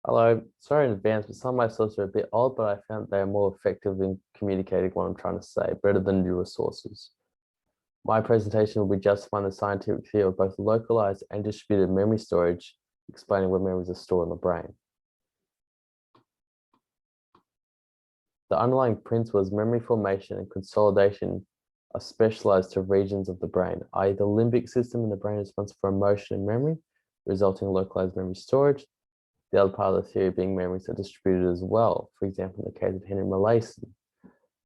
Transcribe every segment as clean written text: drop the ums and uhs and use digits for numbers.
Hello, sorry in advance, but some of my sources are a bit old, but I found they are more effective in communicating what I'm trying to say, better than newer sources. My presentation will be justifying the scientific theory of both localized and distributed memory storage, explaining where memories are stored in the brain. The underlying principle is memory formation and consolidation are specialized to regions of the brain, i.e. the limbic system in the brain is responsible for emotion and memory, resulting in localized memory storage. The other part of the theory being memories are distributed as well. For example, in the case of Henry Molaison,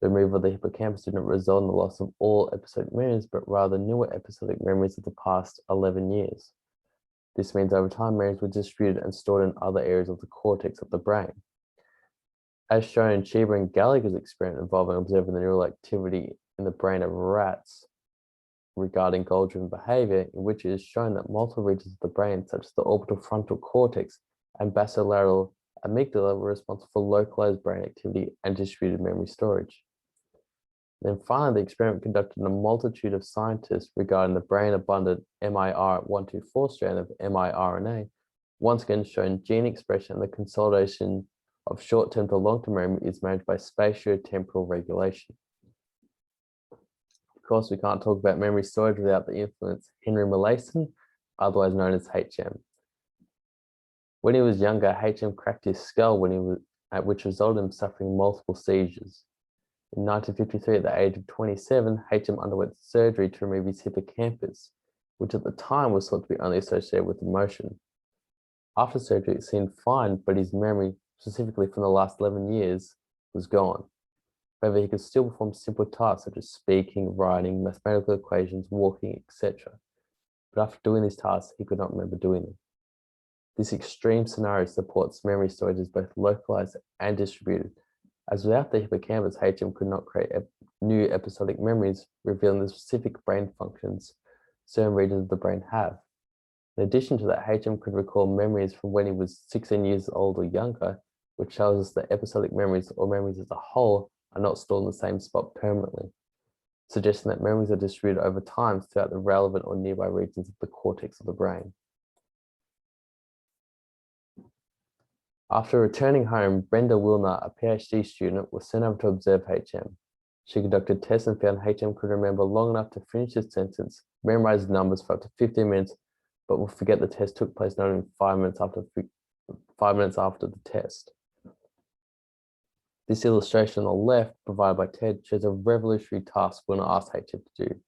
the removal of the hippocampus didn't result in the loss of all episodic memories, but rather newer episodic memories of the past 11 years. This means over time, memories were distributed and stored in other areas of the cortex of the brain. As shown in Cheever and Gallagher's experiment involving observing the neural activity in the brain of rats regarding goal-driven behavior, in which it is shown that multiple regions of the brain, such as the orbital frontal cortex and basolateral amygdala, were responsible for localized brain activity and distributed memory storage. Then finally, the experiment conducted in a multitude of scientists regarding the brain-abundant MIR124 strand of miRNA, once again showing gene expression and the consolidation of short-term to long-term memory is managed by spatiotemporal regulation. Of course, we can't talk about memory storage without the influence of Henry Molaison, otherwise known as HM. When he was younger, HM cracked his skull which resulted in him suffering multiple seizures. In 1953, at the age of 27, HM underwent surgery to remove his hippocampus, which at the time was thought to be only associated with emotion. After surgery, it seemed fine, but his memory, specifically from the last 11 years, was gone. However, he could still perform simple tasks such as speaking, writing, mathematical equations, walking, etc. But after doing these tasks, he could not remember doing them. This extreme scenario supports memory storage as both localized and distributed, as without the hippocampus, HM could not create new episodic memories, revealing the specific brain functions certain regions of the brain have. In addition to that, HM could recall memories from when he was 16 years old or younger, which tells us that episodic memories or memories as a whole are not stored in the same spot permanently, suggesting that memories are distributed over time throughout the relevant or nearby regions of the cortex of the brain. After returning home, Brenda Wilner, a PhD student, was sent over to observe HM. She conducted tests and found HM could remember long enough to finish his sentence, memorize numbers for up to 15 minutes, but will forget the test took place not even 5 minutes after the test. This illustration on the left, provided by Ted, shows a revolutionary task Wilner asked HM to do.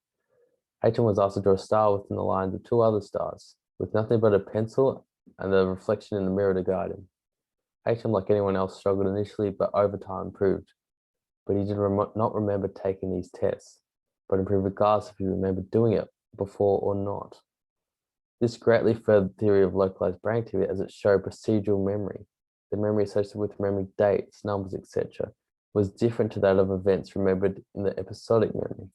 HM was asked to draw a star within the lines of two other stars, with nothing but a pencil and the reflection in the mirror to guide him. HM, like anyone else, struggled initially, but over time improved. But he did not remember taking these tests, but improved regardless if he remembered doing it before or not. This greatly furthered the theory of localized brain activity as it showed procedural memory. The memory associated with remembering dates, numbers, etc., was different to that of events remembered in the episodic memory.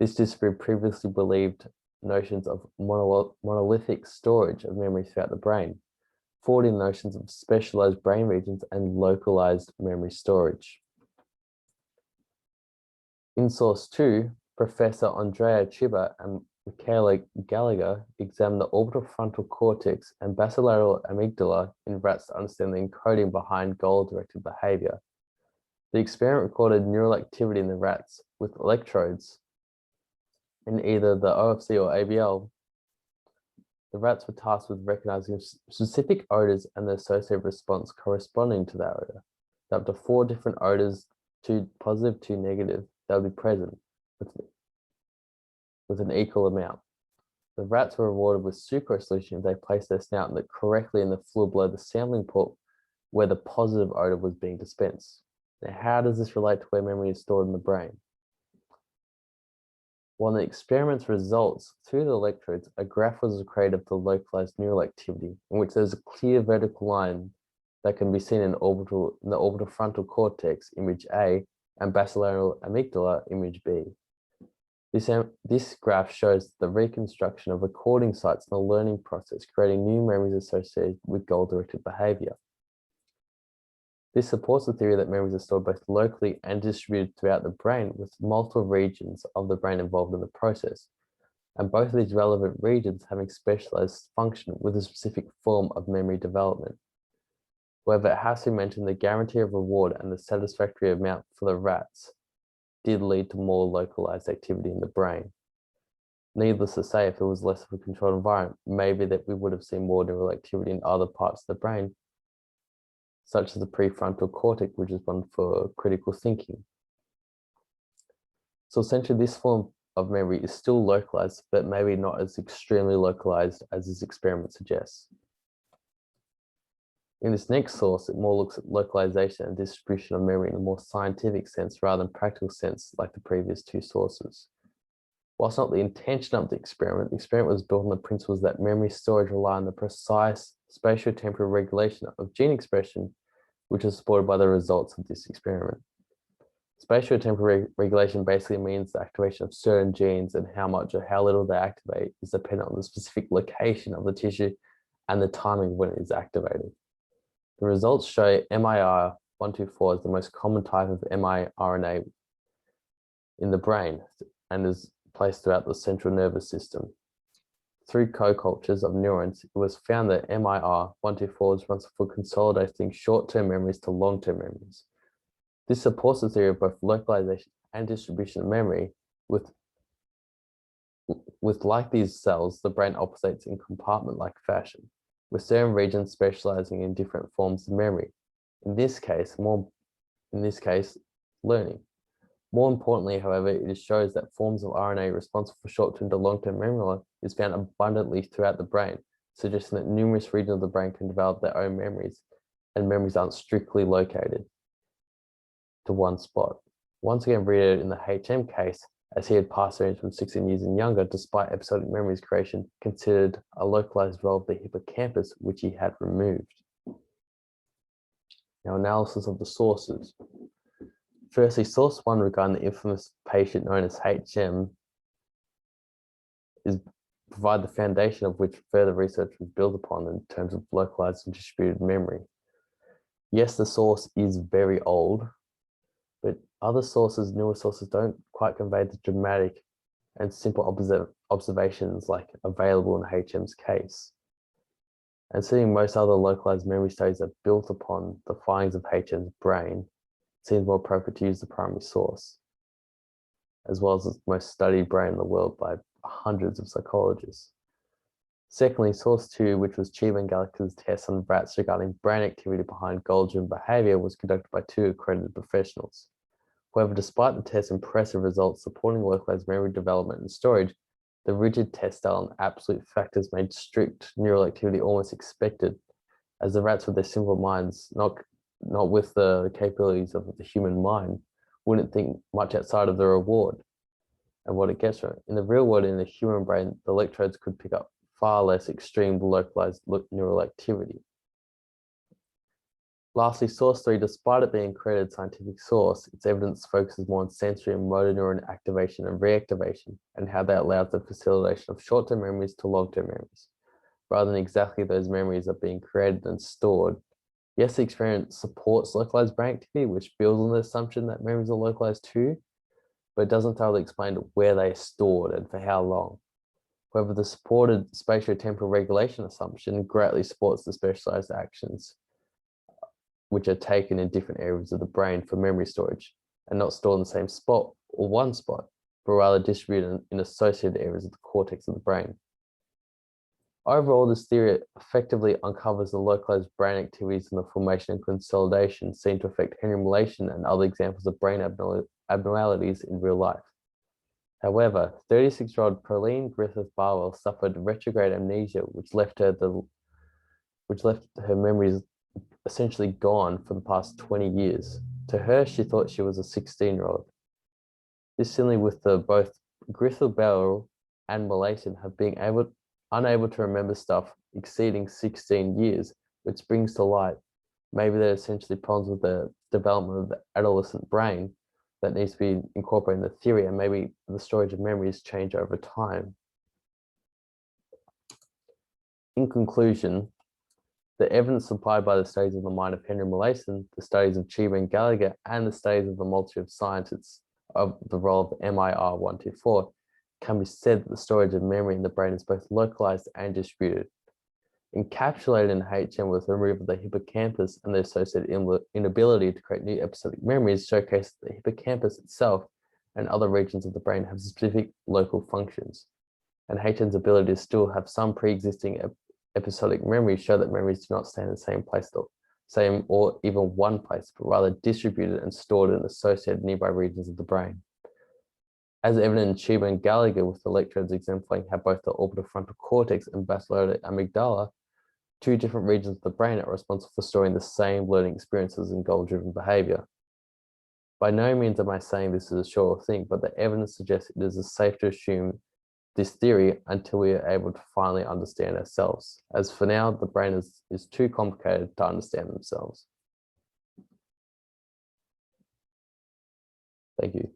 This disproved previously believed notions of monolithic storage of memory throughout the brain, forwarding notions of specialized brain regions and localized memory storage. In source 2, Professor Andrea Chiba and Michaela Gallagher examined the orbital frontal cortex and basolateral amygdala in rats to understand the encoding behind goal-directed behavior. The experiment recorded neural activity in the rats with electrodes in either the OFC or ABL. The rats were tasked with recognizing specific odors and the associated response corresponding to that odor. There are up to 4 different odors, 2 positive, 2 negative, that would be present with an equal amount. The rats were rewarded with sucrose solution if they placed their snout correctly in the fluid below the sampling port where the positive odor was being dispensed. Now, how does this relate to where memory is stored in the brain? Well, in the experiment's results, through the electrodes, a graph was created of the localized neural activity, in which there's a clear vertical line that can be seen in the orbital frontal cortex, image A, and basolateral amygdala, image B. This graph shows the reconstruction of recording sites in the learning process, creating new memories associated with goal-directed behavior. This supports the theory that memories are stored both locally and distributed throughout the brain, with multiple regions of the brain involved in the process, and both of these relevant regions having specialized function with a specific form of memory development. However, it has to be mentioned the guarantee of reward and the satisfactory amount for the rats did lead to more localized activity in the brain. Needless to say, if it was less of a controlled environment, maybe that we would have seen more neural activity in other parts of the brain, such as the prefrontal cortex, which is one for critical thinking. So essentially, this form of memory is still localized, but maybe not as extremely localized as this experiment suggests. In this next source, it more looks at localization and distribution of memory in a more scientific sense rather than practical sense like the previous two sources. Whilst not the intention of the experiment was built on the principles that memory storage rely on the precise spatiotemporal regulation of gene expression, which is supported by the results of this experiment. Spatiotemporal regulation basically means the activation of certain genes, and how much or how little they activate is dependent on the specific location of the tissue and the timing when it is activated. The results show MIR124 is the most common type of miRNA in the brain and is placed throughout the central nervous system. Through co-cultures of neurons, it was found that MIR124 is responsible for consolidating short-term memories to long-term memories. This supports the theory of both localization and distribution of memory. With like these cells, the brain operates in compartment-like fashion, with certain regions specializing in different forms of memory. In this case, learning. More importantly, however, it shows that forms of RNA responsible for short-term to long-term memory is found abundantly throughout the brain, suggesting that numerous regions of the brain can develop their own memories, and memories aren't strictly located to one spot. Once again, read it in the HM case, as he had passed range from 16 years and younger, despite episodic memories creation, considered a localized role of the hippocampus, which he had removed. Now, analysis of the sources. Firstly, source one regarding the infamous patient known as HM is provide the foundation of which further research was built upon in terms of localized and distributed memory. Yes, the source is very old, but other sources, newer sources, don't quite convey the dramatic and simple observations like available in HM's case. And seeing most other localized memory studies are built upon the findings of HM's brain, it seems more appropriate to use the primary source, as well as the most studied brain in the world by hundreds of psychologists. Secondly, source two, which was Chiba and Gallagher's test on rats regarding brain activity behind goal-driven behavior, was conducted by two accredited professionals. However, despite the test's impressive results supporting localized memory development and storage, the rigid test style and absolute factors made strict neural activity almost expected, as the rats with their simple minds, not with the capabilities of the human mind, wouldn't think much outside of the reward and what it gets from. In the real world, in the human brain, the electrodes could pick up far less extreme localized neural activity. Lastly, source three, despite it being a credited scientific source, its evidence focuses more on sensory and motor neuron activation and reactivation, and how that allows the facilitation of short-term memories to long-term memories, rather than exactly those memories are being created and stored. Yes, the experiment supports localized brain activity, which builds on the assumption that memories are localized too, but it doesn't totally explain where they are stored and for how long. However, the supported spatiotemporal regulation assumption greatly supports the specialized actions which are taken in different areas of the brain for memory storage and not stored in the same spot or one spot, but rather distributed in associated areas of the cortex of the brain. Overall, this theory effectively uncovers the localized brain activities in the formation and consolidation seen to affect Henry Molaison and other examples of brain abnormalities in real life. However, 36-year-old Pearline Griffith Barwell suffered retrograde amnesia, which left her memories essentially gone for the past 20 years. To her, she thought she was a 16-year-old. This similarly with both Griffith Barwell and Molaison have been unable to remember stuff exceeding 16 years, which brings to light maybe there are essentially problems with the development of the adolescent brain that needs to be incorporated in the theory, and maybe the storage of memories change over time. In conclusion, the evidence supplied by the studies of the mind of Henry Molaison, the studies of Chiba and Gallagher, and the studies of the multitude of scientists of the role of MIR124 can be said that the storage of memory in the brain is both localized and distributed. Encapsulated in HM was the removal of the hippocampus and the associated inability to create new episodic memories showcase that the hippocampus itself and other regions of the brain have specific local functions. And HM's ability to still have some pre-existing episodic memories show that memories do not stay in the same place, same or even one place, but rather distributed and stored in associated nearby regions of the brain. As evident in Chiba and Gallagher, with electrodes exemplifying how both the orbitofrontal cortex and basaloid amygdala, two different regions of the brain, are responsible for storing the same learning experiences and goal-driven behavior. By no means am I saying this is a sure thing, but the evidence suggests it is safe to assume this theory until we are able to finally understand ourselves. As for now, the brain is too complicated to understand themselves. Thank you.